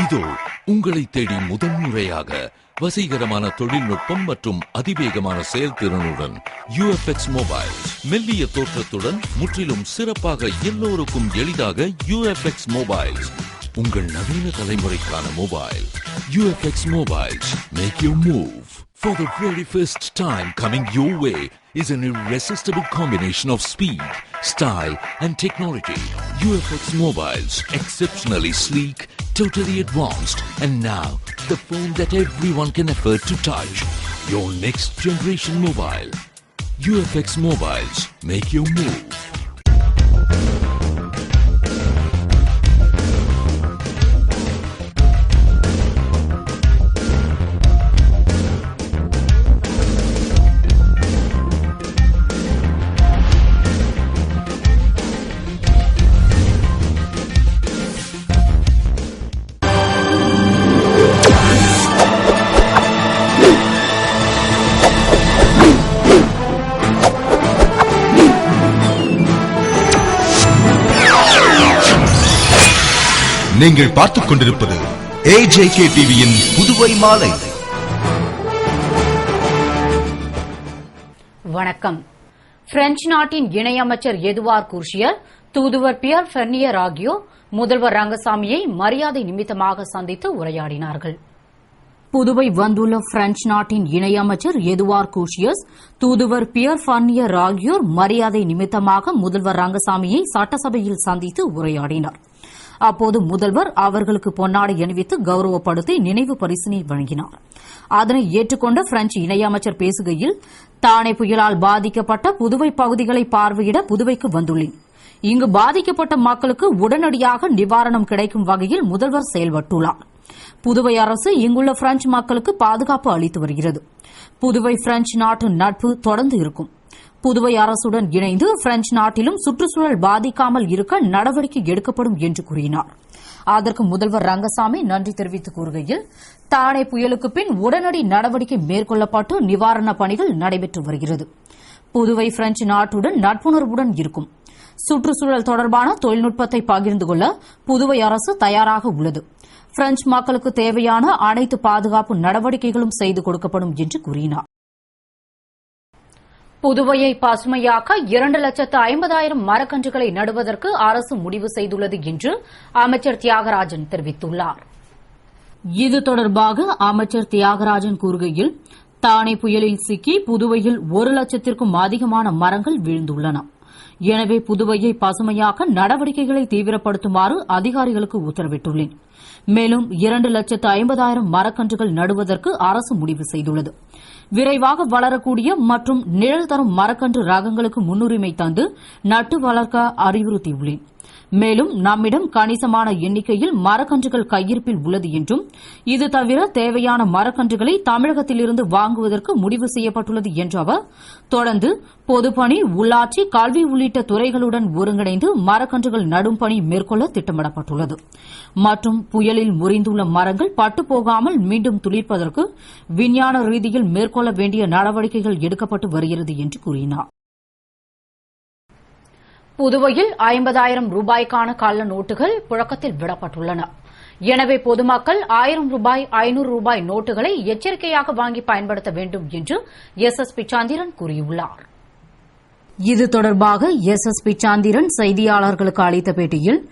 இதோ உங்களை தேடி முதன்முறையாக வசீகரமான தொழில்நுட்பம் மற்றும் அதிவேகமான செயல்திறனுடன் UFX மொபைல். மெல்லிய தோற்றத்துடன் முற்றிலும் சிறப்பாக எல்லோருக்கும் எளிதாக UFX மொபைல். உங்கள் நவீன தலைமுறைக்கான mobile. UFX Mobiles. Make your move. For the very first time coming your way is an irresistible combination of speed, style and technology. UFX Mobiles. Exceptionally sleek, totally advanced, and now the phone that everyone can afford to touch. Your next generation mobile. UFX Mobiles. Make your move. நீங்கள் பார்த்துக் கொண்டிருப்பது AJK டிவியின் புதுவை மாலை. வணக்கம். French நாட்டின் இணையமைச்சர் எதுவார் கூர்ஷியர், தூதுவர் pier ஃபெர்னியர் ஆகியோர் முதல்வர் ரங்கசாமியை மரியாதை நிமித்தமாக சந்தித்து உரையாடினார்கள். புதுவை வந்துள்ள பிரெஞ்சு நாட்டின் இணையமைச்சர் எதுவார் கூர்ஷியஸ், தூதுவர் பியர் ஃபெர்னியர் ஆகியோர் மரியாதை நிமித்தமாக முதல்வர் ரங்கசாமியை சட்டசபையில் சந்தித்து உரையாடினார். அப்போது முதல்வர் அவர்களுக்கு பொன்னாடை அணிவித்து கௌரவப்படுத்தி நினைவு பரிசினை வழங்கினார். அதனை ஏற்றுக்கொண்ட பிரெஞ்சு இணையமைச்சர் பேசுகையில், தானே புயலால் பாதிக்கப்பட்ட புதுவை பகுதிகளை பார்வையிட புதுவைக்கு வந்துள்ளேன். இங்கு பாதிக்கப்பட்ட மக்களுக்கு உடனடியாக நிவாரணம் கிடைக்கும் வகையில் முதல்வர் செயல்பட்டுள்ளார். புதுவை அரசு இங்குள்ள பிரெஞ்சு மக்களுக்கு பாதுகாப்பு அளித்து வருகிறது. புதுவை பிரெஞ்சு நாட்டு நட்பு தொடர்ந்து இருக்கும். புதுவை அரசுடன் இணைந்து பிரெஞ்சு நாட்டிலும் சுற்றுச்சூழல் பாதிக்காமல் இருக்க நடவடிக்கை எடுக்கப்படும் என்று கூறினார். அதற்கு முதல்வர் ரங்கசாமி நன்றி தெரிவித்து கூறுகையில், தானே புயலுக்கு பின் உடனடி நடவடிக்கை மேற்கொள்ளப்பட்டு நிவாரணப் பணிகள் நடைபெற்று வருகிறது. புதுவை பிரெஞ்சு நாட்டுடன் நட்புணர்வுடன் இருக்கும். சுற்றுச்சூழல் தொடர்பான தொழில்நுட்பத்தை பகிர்ந்து கொள்ள புதுவை அரசு தயாராக உள்ளது. பிரெஞ்சு மக்களுக்கு தேவையான அனைத்து பாதுகாப்பு நடவடிக்கைகளும் செய்து கொடுக்கப்படும் என்று கூறினார். புதுவையை பசுமையாக்க 2,50,000 மரக்கன்றுகளை நடுவதற்கு அரசு முடிவு செய்துள்ளது என்று அமைச்சர் தியாகராஜன் தெரிவித்துள்ளார். இது தொடர்பாக அமைச்சர் தியாகராஜன் கூறுகையில், தானே புயலில் சிக்கி புதுவையில் 1,00,000க்கும் அதிகமான மரங்கள் வீழ்ந்துள்ளன. எனவே புதுவையை பசுமையாக்க நடவடிக்கைகளை தீவிரப்படுத்துமாறு அதிகாரிகளுக்கு உத்தரவிட்டுள்ளேன். மேலும் 2,50,000 மரக்கன்றுகள் நடுவதற்கு அரசு முடிவு செய்துள்ளது. விரைவாக வளரக்கூடிய மற்றும் நிழல் தரும் மரக்கன்று ரகங்களுக்கு முன்னுரிமை தந்து நட்டு வளர்க்க அறிவுறுத்தியுள்ளேன். மேலும் நம்மிடம் கணிசமான எண்ணிக்கையில் மரக்கன்றுகள் கையிருப்பில் உள்ளது என்றும், இது தவிர தேவையான மரக்கன்றுகளை தமிழகத்திலிருந்து வாங்குவதற்கு முடிவு செய்யப்பட்டுள்ளது என்ற அவர் தொடர்ந்து பொதுப்பணி, உள்ளாட்சி, கல்வி உள்ளிட்ட துறைகளுடன் ஒருங்கிணைந்து மரக்கன்றுகள் நடும் பணி மேற்கொள்ள திட்டமிடப்பட்டுள்ளது. மற்றும் புயலில் முறிந்துள்ள மரங்கள் பட்டுப்போகாமல் மீண்டும் துளிர்ப்பதற்கு விஞ்ஞான ரீதியில் மேற்கொள்ள வேண்டிய நடவடிக்கைகள் எடுக்கப்பட்டு வருகிறது என்று கூறினார். புதுவையில் 50,000 ரூபாய்க்கான கள்ள நோட்டுகள் புழக்கத்தில் விடப்பட்டுள்ளன. எனவே பொதுமக்கள் 1000 ரூபாய், 500 ரூபாய் நோட்டுகளை எச்சரிக்கையாக வாங்கி பயன்படுத்த வேண்டும் என்று SSP சந்திரன் கூறியுள்ளார். இது தொடர்பாக SSP சந்திரன் செய்தியாளர்களுக்கு அளித்த பேட்டியில்,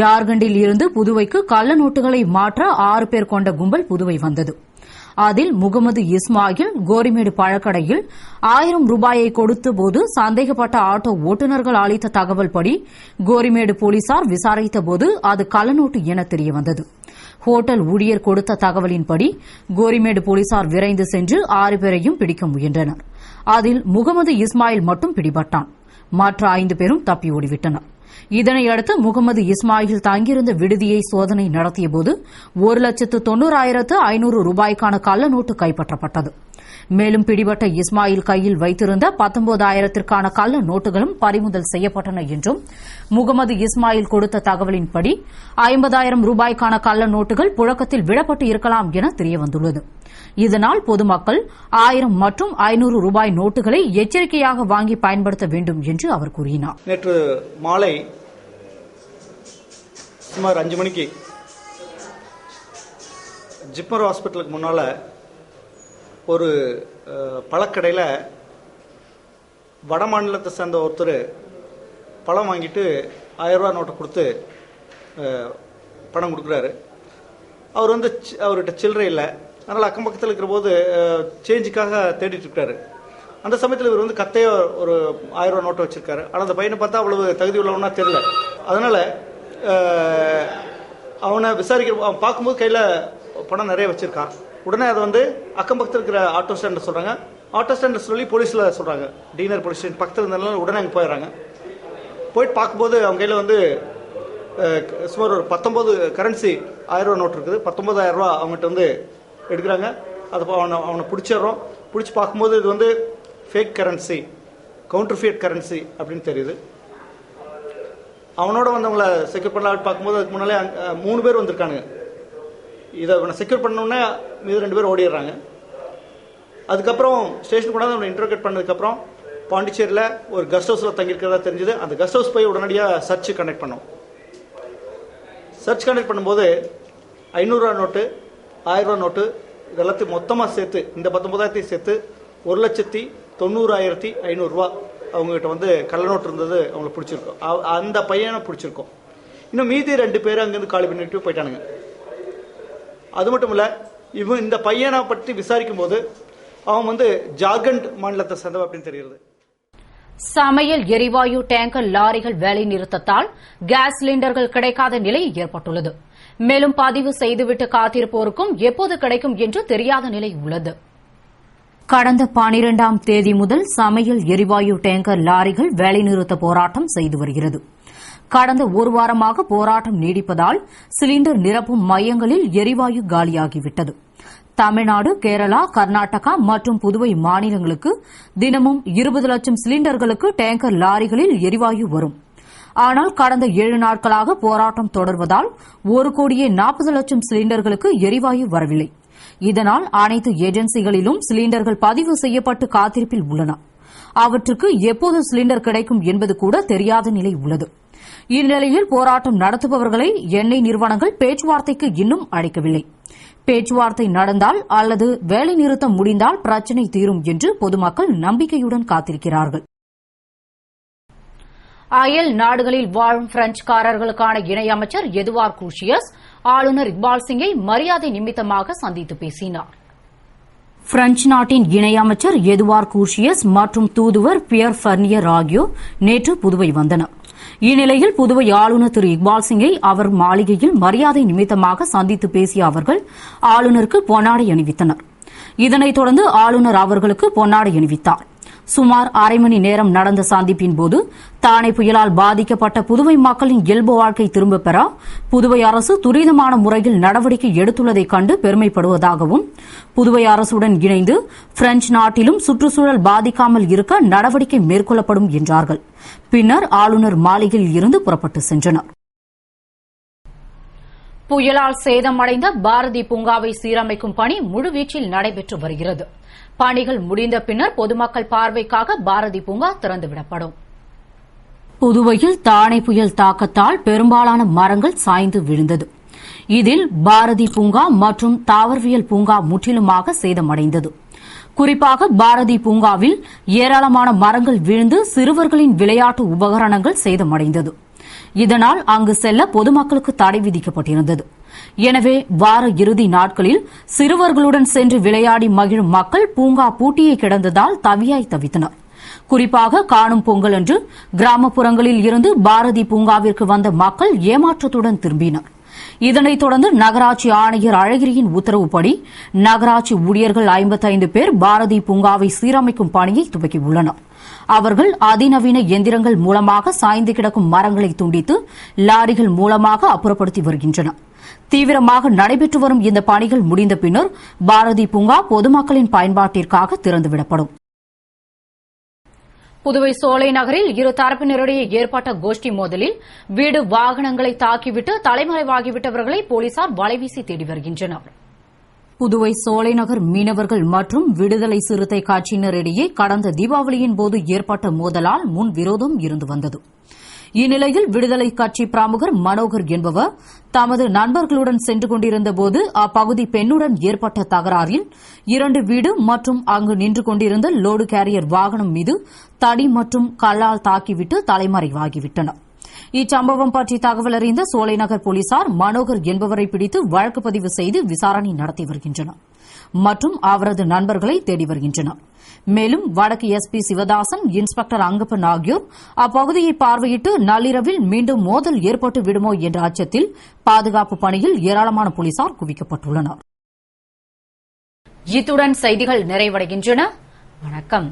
ஜார்க்கண்டில் இருந்து புதுவைக்கு கள்ள நோட்டுகளை மாற்ற 6 பேர் கொண்ட கும்பல் புதுவை வந்தது. அதில் முகமது இஸ்மாயில் கோரிமேடு பழக்கடையில் 1000 ரூபாயை கொடுத்தபோது சந்தேகப்பட்ட ஆட்டோ ஓட்டுநர்கள் அளித்த தகவல் படி கோரிமேடு போலீசார் விசாரித்தபோது அது கள்ளநோட்டு என தெரியவந்தது. ஹோட்டல் ஊழியர் கொடுத்த தகவலின்படி கோரிமேடு போலீசார் விரைந்து சென்று 6 பேரையும் பிடிக்க முயன்றனர். அதில் முகமது இஸ்மாயில் மட்டும் பிடிபட்டான். மற்ற 5 பேரும் தப்பி ஓடிவிட்டனர். இதனையடுத்து முகமது இஸ்மாயில் தங்கியிருந்த விடுதியை சோதனை நடத்தியபோது 1,90,500 ரூபாய்க்கான கள்ள நோட்டு கைப்பற்றப்பட்டது. மேலும் பிடிபட்ட இஸ்மாயில் கையில் வைத்திருந்த 19,000ற்கான கள்ள நோட்டுகளும் பறிமுதல் செய்யப்பட்டன என்றும், முகமது இஸ்மாயில் கொடுத்த தகவலின்படி 50,000 ரூபாய்க்கான கள்ள நோட்டுகள் புழக்கத்தில் விடப்பட்டு இருக்கலாம் என தெரியவந்துள்ளது. இதனால் பொதுமக்கள் 1000 மற்றும் 500 ரூபாய் நோட்டுகளை எச்சரிக்கையாக வாங்கி பயன்படுத்த வேண்டும் என்று அவர் கூறினார். நேற்று மாலை சுமார் 5 மணிக்கு ஜிப்மர் ஹாஸ்பிட்டலுக்கு முன்னால் ஒரு பழக்கடையில் வட மாநிலத்தை சேர்ந்த ஒருத்தர் பழம் வாங்கிட்டு 1000 ரூபா நோட்டை கொடுத்து பணம் கொடுக்குறாரு. அவர் வந்து அவர்கிட்ட சில்லறை இல்லை, அதனால் அக்கம் பக்கத்தில் இருக்கிற போது சேஞ்சுக்காக தேடிட்டு இருக்காரு. அந்த சமயத்தில் இவர் வந்து கத்தைய ஒரு 1000 ரூபா நோட்டை வச்சிருக்காரு. ஆனால் அந்த பையனை பார்த்தா அவ்வளவு தகுதி உள்ளவனா தெரியல. அதனால் அவனை அவன் பார்க்கும்போது கையில் பணம் நிறைய வச்சிருக்கான். உடனே அதை வந்து அக்கம் பக்கத்தில் இருக்கிற ஆட்டோ ஸ்டாண்டில் சொல்கிறாங்க. ஆட்டோ ஸ்டாண்டில் சொல்லி போலீஸில் சொல்கிறாங்க, டீனர் போலீஸ் ஸ்டேஷன் பக்கத்தில் இருந்ததுனால உடனே அங்கே போயிடுறாங்க. போயிட்டு பார்க்கும்போது அவங்க கையில் வந்து சுமார் ஒரு 19 கரன்சி 1000 ரூபா நோட்டு இருக்குது. 19,000 ரூபா அவங்ககிட்ட வந்து எடுக்கிறாங்க. அதை அவனை பிடிச்சிடுறோம். பிடிச்சி பார்க்கும்போது இது வந்து ஃபேக் கரன்சி, கவுண்டர்ஃபியட் கரன்சி அப்படின்னு தெரியுது. அவனோட வந்து அவங்கள செக்யூர் பண்ணலாம் பார்க்கும்போது அதுக்கு முன்னாலே 3 பேர் வந்திருக்கானுங்க. இதை அவனை செக்யூர் பண்ணோன்னே மீது 2 பேர் ஓடிடுறாங்க. அதுக்கப்புறம் ஸ்டேஷனுக்கு கொண்டாந்து அவனை இன்ட்ரோகேட் பண்ணதுக்கப்புறம் பாண்டிச்சேரியில் ஒரு கெஸ்ட் ஹவுஸில் தங்கியிருக்கிறதா தெரிஞ்சுது. அந்த கெஸ்ட் ஹவுஸ் போய் உடனடியாக சர்ச் கண்டக்ட் பண்ணோம். சர்ச் கண்டக்ட் பண்ணும்போது 500 ரூபா நோட்டு, 1000 ரூபா நோட்டு இதெல்லாத்தையும் மொத்தமாக சேர்த்து இந்த 19,000 சேர்த்து 1,90,500 ரூபா அவங்ககிட்ட வந்து கள்ள நோட்டு இருந்தது அவங்கள பிடிச்சிருக்கோம். அந்த பையனை பிடிச்சிருக்கோம். இன்னும் மீதி 2 பேர் அங்கேருந்து காலி பண்ணிட்டு போயிட்டானுங்க. அது மட்டும் இல்லை, இந்த பையனை பற்றி விசாரிக்கும் போது அவன் வந்து ஜார்க்கண்ட் மாநிலத்தை சேர்ந்தவன் அப்படின்னு தெரிகிறது. சமையல் எரிவாயு டேங்கர் லாரிகள் வேலை நிறுத்தத்தால் கேஸ் சிலிண்டர்கள் கிடைக்காத நிலை ஏற்பட்டுள்ளது. மேலும் பதிவு செய்துவிட்டு காத்திருப்போருக்கும் எப்போது கிடைக்கும் என்று தெரியாத நிலை உள்ளது. கடந்த 12ஆம் தேதி முதல் சமையல் எரிவாயு டேங்கர் லாரிகள் வேலைநிறுத்த போராட்டம் செய்து வருகிறது. கடந்த ஒரு வாரமாக போராட்டம் நீடிப்பதால் சிலிண்டர் நிரப்பும் மையங்களில் எரிவாயு காலியாகிவிட்டது. தமிழ்நாடு, கேரளா, கர்நாடகா மற்றும் புதுவை மாநிலங்களுக்கு தினமும் 20 லட்சம் சிலிண்டர்களுக்கு டேங்கர் லாரிகளில் எரிவாயு வரும். ஆனால் கடந்த 7 நாட்களாக போராட்டம் தொடர்வதால் 1,40 லட்சம் சிலிண்டர்களுக்கு எரிவாயு வரவில்லை. இதனால் அனைத்து ஏஜென்சிகளிலும் சிலிண்டர்கள் பதிவு செய்யப்பட்டு காத்திருப்பில் உள்ளன. அவற்றுக்கு எப்போது சிலிண்டர் கிடைக்கும் என்பது கூட தெரியாத நிலை உள்ளது. இந்நிலையில் போராட்டம் நடத்துபவர்களை எண்ணெய் நிறுவனங்கள் பேச்சுவார்த்தைக்கு இன்னும் அழைக்கவில்லை. பேச்சுவார்த்தை நடந்தால் அல்லது வேலைநிறுத்தம் முடிந்தால் பிரச்சினை தீரும் என்று பொதுமக்கள் நம்பிக்கையுடன் காத்திருக்கிறார்கள். அயல் நாடுகளில் வாழும் பிரெஞ்சுக்காரர்களுக்கான இணையமைச்சர் எதுவார் கூஷியஸ் ஆளுநர் இக்பால் சிங்கை மரியாதை நிமித்தமாக சந்தித்து பேசினார். பிரெஞ்சு நாட்டின் இணையமைச்சர் எதுவார் கூஷியஸ் மற்றும் தூதுவர் பியர் ஃபர்னியர் ஆகியோர் நேற்று புதுவை வந்தனர். இந்நிலையில் புதுவை ஆளுநர் திரு இக்பால் சிங்கை அவர் மாளிகையில் மரியாதை நிமித்தமாக சந்தித்து பேசிய அவர்கள் ஆளுநருக்கு பொன்னாடை அணிவித்தனர். இதனைத் தொடர்ந்து ஆளுநர் அவர்களுக்கு பொன்னாடை அணிவித்தார். சுமார் அரை மணி நேரம் நடந்த சந்திப்பின் போது தானே புயலால் பாதிக்கப்பட்ட புதுவை மக்களின் இயல்பு வாழ்க்கை திரும்பப் பெற புதுவை அரசு துரிதமான முறையில் நடவடிக்கை எடுத்துள்ளதைக் கண்டு பெருமைப்படுவதாகவும் புதுவை அரசுடன் இணைந்து பிரெஞ்சு நாட்டிலும் சுற்றுச்சூழல் பாதிக்காமல் இருக்க நடவடிக்கை மேற்கொள்ளப்படும் என்றார்கள். பின்னர் ஆளுநர் மாளிகையில் இருந்து புறப்பட்டு சென்றனர். புயலால் சேதமடைந்த பாரதி பூங்காவை சீரமைக்கும் பணி முழுவீச்சில் நடைபெற்று வருகிறது. பணிகள் முடிந்த பின்னர் பொதுமக்கள் பார்வைக்காக பாரதி பூங்கா திறந்துவிடப்படும். புதுவையில் தானே புயல் தாக்கத்தால் பெரும்பாலான மரங்கள் சாய்ந்து விழுந்தது. இதில் பாரதி பூங்கா மற்றும் தாவரவியல் பூங்கா முற்றிலுமாக சேதமடைந்தது. குறிப்பாக பாரதி பூங்காவில் ஏராளமான மரங்கள் விழுந்து சிறுவர்களின் விளையாட்டு உபகரணங்கள் சேதமடைந்தது. இதனால் அங்கு செல்ல பொதுமக்களுக்கு தடை விதிக்கப்பட்டிருந்தது. எனவே வார இறுதி நாட்களில் சிறுவர்களுடன் சென்று விளையாடி மகிழும் மக்கள் பூங்கா பூட்டியே கிடந்ததால் தவியாய் தவித்தனர். குறிப்பாக காணும் பொங்கல் அன்று கிராமப்புறங்களில் இருந்து பாரதி பூங்காவிற்கு வந்த மக்கள் ஏமாற்றத்துடன் திரும்பினர். இதனைத் தொடர்ந்து நகராட்சி ஆணையர் அழகிரியின் உத்தரவுப்படி நகராட்சி ஊழியர்கள் 55 பேர் பாரதி பூங்காவை சீரமைக்கும் பணியை துவக்கியுள்ளனர். அவர்கள் அதிநவீன எந்திரங்கள் மூலமாக சாய்ந்து கிடக்கும் மரங்களை துண்டித்து லாரிகள் மூலமாக அப்புறப்படுத்தி வருகின்றனர். தீவிரமாக நடைபெற்று வரும் இந்த பணிகள் முடிந்த பின்னர் பாரதி பூங்கா பொதுமக்களின் பயன்பாட்டிற்காக திறந்துவிடப்படும். புதுவை சோலை நகரில் இரு தரப்பினரிடையே ஏற்பட்ட கோஷ்டி மோதலில் வீடு வாகனங்களை தாக்கிவிட்டு தலைமறைவாகிவிட்டவர்களை போலீசார் வலைவீசி தேடி வருகின்றனர். புதுவை சோலைநகர் மீனவர்கள் மற்றும் விடுதலை சிறுத்தை கட்சியினரிடையே கடந்த தீபாவளியின் போது ஏற்பட்ட மோதலால் முன் விரோதம் இருந்து வந்தது. இந்நிலையில் விடுதலை கட்சி பிரமுகர் மனோகர் என்பவர் தமது நண்பர்களுடன் சென்று கொண்டிருந்தபோது அப்பகுதி பெண்ணுடன் ஏற்பட்ட தகராறில் 2 வீடு மற்றும் அங்கு நின்று கொண்டிருந்த லோடு கேரியர் வாகனம் மீது தடி மற்றும் கல்லால் தாக்கிவிட்டு தலைமறைவாகிவிட்டனர். இச்சம்பவம் பற்றி தகவல் அறிந்த சோலைநகர் போலீசார் மனோகர் என்பவரை பிடித்து வழக்கு பதிவு செய்து விசாரணை நடத்தி வருகின்றனர் மற்றும் அவரது நண்பர்களை தேடி வருகின்றனர். மேலும் வடக்கு எஸ்பி சிவதாசன், இன்ஸ்பெக்டர் அங்கப்பன் ஆகியோர் அப்பகுதியை பார்வையிட்டு நள்ளிரவில் மீண்டும் மோதல் ஏற்பட்டு விடுமோ என்ற அச்சத்தில் பாதுகாப்பு பணியில் ஏராளமான போலீசார் குவிக்கப்பட்டுள்ளனர். இத்துடன் செய்திகள் நிறைவடைகின்றன. வணக்கம்.